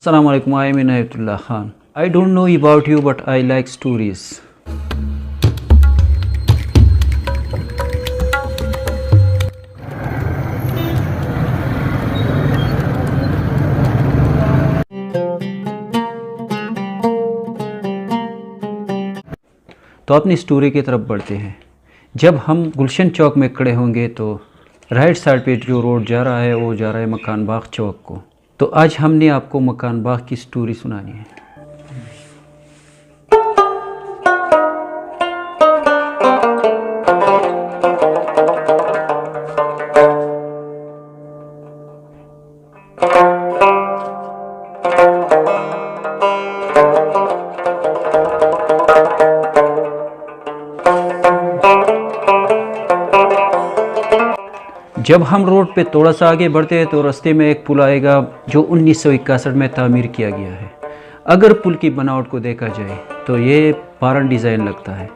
Assalamu alaikum, I am Inayatullah Khan. I don't know about you, but I like stories. तो अपनी story की तरफ बढ़ते हैं। जब हम गुलशन चौक में खड़े होंगे तो राइट साइड पे जो रोड जा रहा है वो जा रहा है मकान बाग चौक को। तो आज हमने आपको मकान बाग की स्टोरी सुनानी है। जब हम रोड पे थोड़ा सा आगे बढ़ते हैं तो रास्ते में एक पुल आएगा जो 1961 में तामीर किया गया है। अगर पुल की बनावट को देखा जाए तो ये पारन डिज़ाइन लगता है।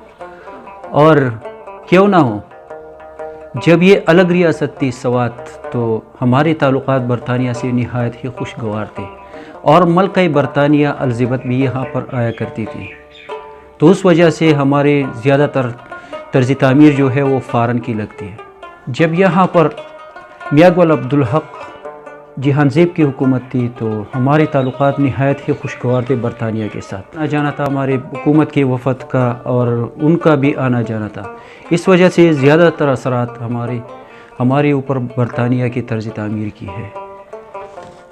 और क्यों ना हो, जब ये अलग रियासत थी सवात, तो हमारे ताल्लुकात बरतानिया से नहायत ही खुशगवार थे और मलका बरतानिया एलिज़ाबेथ भी यहाँ पर आया करती थी। तो उस वजह से हमारे ज़्यादातर तर्ज तामीर जो है वो फ़ारन की लगती है। जब यहाँ पर मियां गुल अब्दुल हक जहांगीर की हुकूमत थी तो हमारे ताल्लुकात नहायत ही खुशगवार थे बरतानिया के साथ। आना जाना था हमारे हुकूमत के वफद का और उनका भी आना जाना था। इस वजह से ज़्यादातर असरात हमारे ऊपर बरतानिया की तर्ज तामीर की है।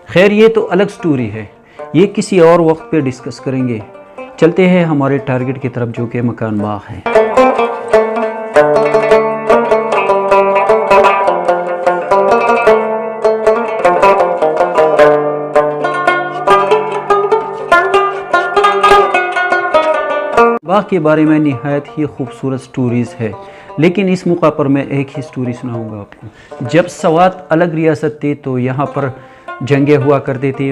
खैर, ये तो अलग स्टोरी है, ये किसी और वक्त पे डिस्कस करेंगे। चलते हैं हमारे टारगेट की तरफ जो कि मकान बाग है। बाग के बारे में नहायत ही खूबसूरत स्टोरीज़ है, लेकिन इस मौका पर मैं एक ही स्टोरी सुनाऊंगा आपको। जब सवात अलग रियासत थी तो यहाँ पर जंगें हुआ करते थे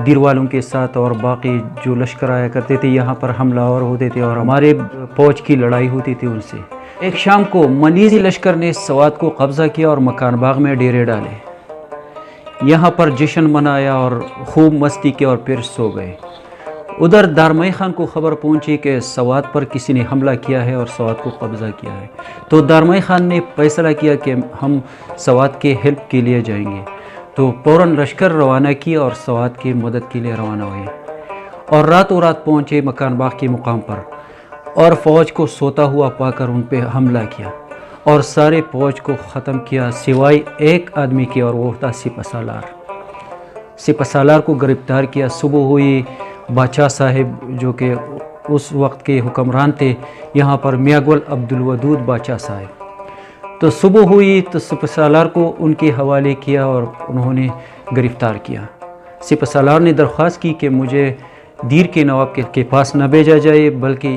दिर वालों के साथ, और बाकी जो लश्कर आया करते थे यहाँ पर हमलावर होते थे और हमारे फौज की लड़ाई होती थी उनसे। एक शाम को मनीज़ी लश्कर ने सवात को कब्ज़ा किया और मकान बाग में डेरे डाले। यहाँ पर जश्न मनाया और खूब मस्ती की और फिर सो गए। उधर दारमई खान को खबर पहुंची कि सवात पर किसी ने हमला किया है और सवात को कब्ज़ा किया है। तो दारमई खान ने फैसला किया कि हम सवात के हेल्प के लिए जाएंगे। तो फ़ौरन लश्कर रवाना किया और सवात की मदद के लिए रवाना हुए और रातों रात पहुंचे मकान बाग के मुकाम पर और फ़ौज को सोता हुआ पाकर उन पर हमला किया और सारे फ़ौज को ख़त्म किया सिवाय एक आदमी के, और वो था सिपहसालार। सिपहसालार को गिरफ्तार किया। सुबह हुई, बादशाह साहिब जो कि उस वक्त के हुक्मरान थे यहाँ पर, मियां गुल अब्दुल वदूद बादशाह साहिब, तो सुबह हुई तो सिपहसालार को उनके हवाले किया और उन्होंने गिरफ़्तार किया। सिपहसालार ने दरख्वास्त की कि मुझे दीर के नवाब के पास न भेजा जाए बल्कि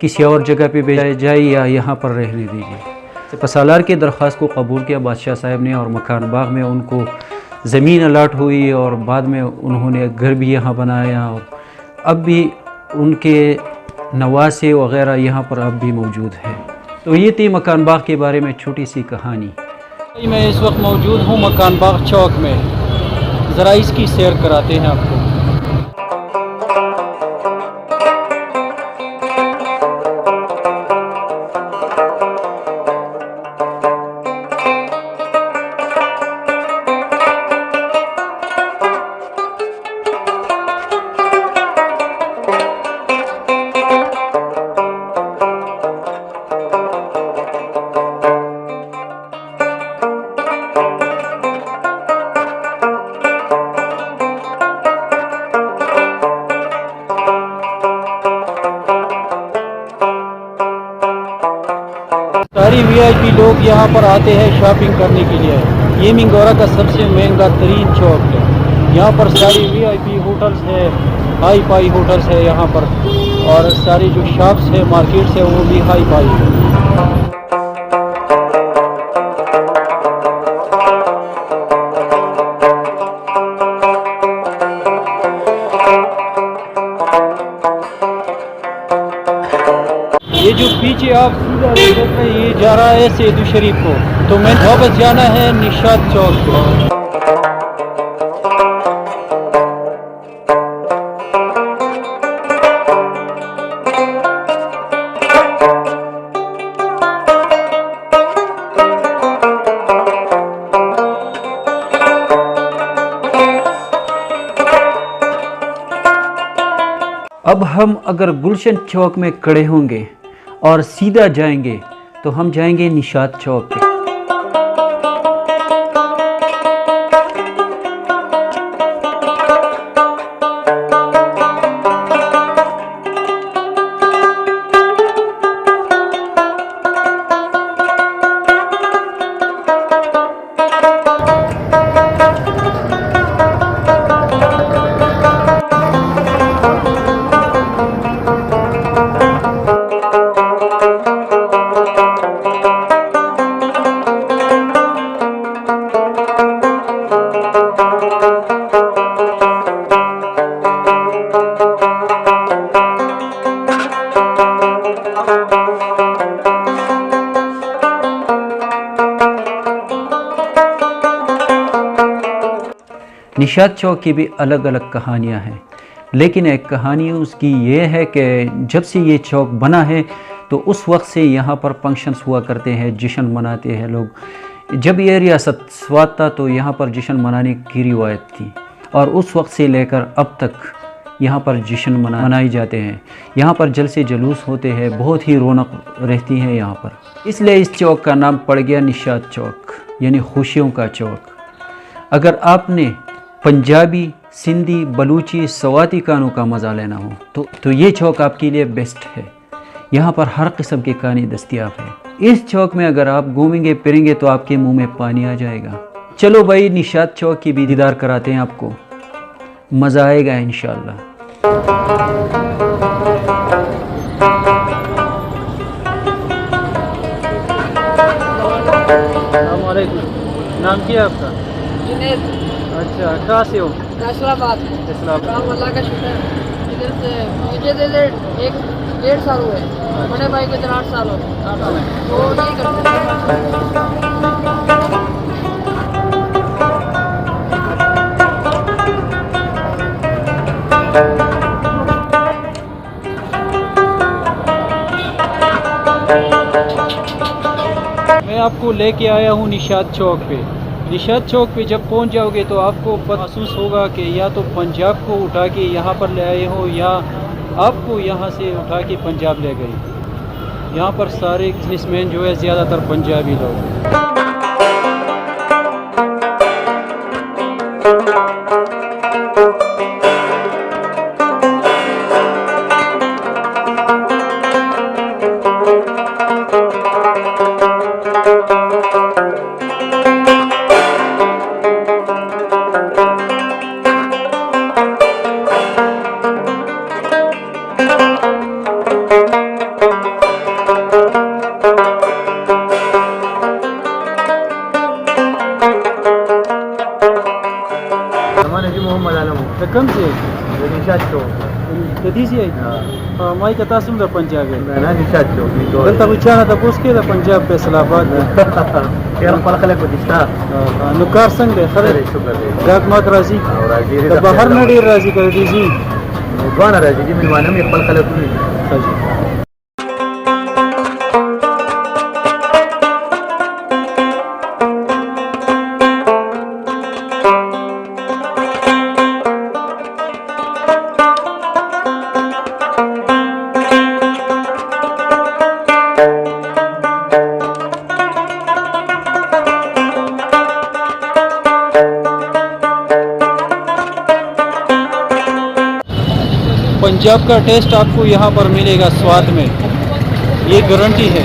किसी और जगह पे भेजा जाए या यहाँ पर रहने दीजिए। सिपहसालार की दरख्वास्त को कबूल किया बादशाह साहब ने और मकान बाग में उनको ज़मीन अलाट हुई और बाद में उन्होंने घर भी यहाँ बनाया और अब भी उनके नवासे वग़ैरह यहाँ पर अब भी मौजूद है। तो ये थी मकान बाग के बारे में छोटी सी कहानी। मैं इस वक्त मौजूद हूँ मकान बाग चौक में, ज़रा इसकी सैर कराते हैं आपको। सारी वीआईपी लोग यहाँ पर आते हैं शॉपिंग करने के लिए। ये मिंगोरा का सबसे महंगा तरीन चौक है। यहाँ पर सारी वीआईपी होटल्स है, हाई फाई होटल्स है यहाँ पर, और सारी जो शॉप्स है, मार्केट्स है, वो भी हाई फाई है। ये जो पीछे आप सीधा देख रहे हैं ये जा रहा है सेदू शरीफ को, तो मैं वापस जाना है निशात चौक को। अब हम अगर गुलशन चौक में खड़े होंगे और सीधा जाएंगे तो हम जाएंगे निशात चौक पे। निशात चौक की भी अलग अलग कहानियां हैं, लेकिन एक कहानी उसकी ये है कि जब से ये चौक बना है तो उस वक्त से यहाँ पर फंक्शंस हुआ करते हैं, जश्न मनाते हैं लोग। जब ये रियासत स्वात था तो यहाँ पर जश्न मनाने की रिवायत थी और उस वक्त से लेकर अब तक यहाँ पर जश्न मनाए जाते हैं। यहाँ पर जलसे जुलूस होते हैं, बहुत ही रौनक रहती है यहाँ पर। इसलिए इस चौक का नाम पड़ गया निशात चौक, यानी खुशियों का चौक। अगर आपने पंजाबी, सिंधी, बलूची, सवाती गानों का मज़ा लेना हो तो ये चौक आपके लिए बेस्ट है। यहाँ पर हर किस्म के गाने दस्तयाब है। इस चौक में अगर आप घूमेंगे फिरेंगे तो आपके मुंह में पानी आ जाएगा। चलो भाई, निशात चौक की भी दीदार कराते हैं आपको, मज़ा आएगा इंशाल्लाह। नाम क्या है आपका? अच्छा, कहाँ से हो? इस्लामाबाद। अल्लाह का शुक्र है। इधर से मुझे एक 1.5 साल हुए, बड़े भाई को इधर 8 साल हो गए। वो नहीं करते। मैं आपको लेके आया हूँ निशात चौक पे। निशात चौक पे जब पहुंच जाओगे तो आपको महसूस होगा कि या तो पंजाब को उठा के यहाँ पर ले आए हो या आपको यहाँ से उठा के पंजाब ले गए। यहाँ पर सारे बिजनेसमैन जो है ज़्यादातर पंजाबी लोग। कम से निशात चौक कदीसी है माई का तासुम दा पंजाब है ना निशात चौक गलता बुचाना दा पुसके दा पंजाब पे इस्लामाबाद यार पल खले को दिस्ता नुकार संग दे खरे शुक्र है गाक माक राजी राजी दा बाहर नडी राजी कर दीजी वाना राजी जी min वाना में पल खले को पंजाब का टेस्ट आपको यहाँ पर मिलेगा स्वाद में, ये गारंटी है।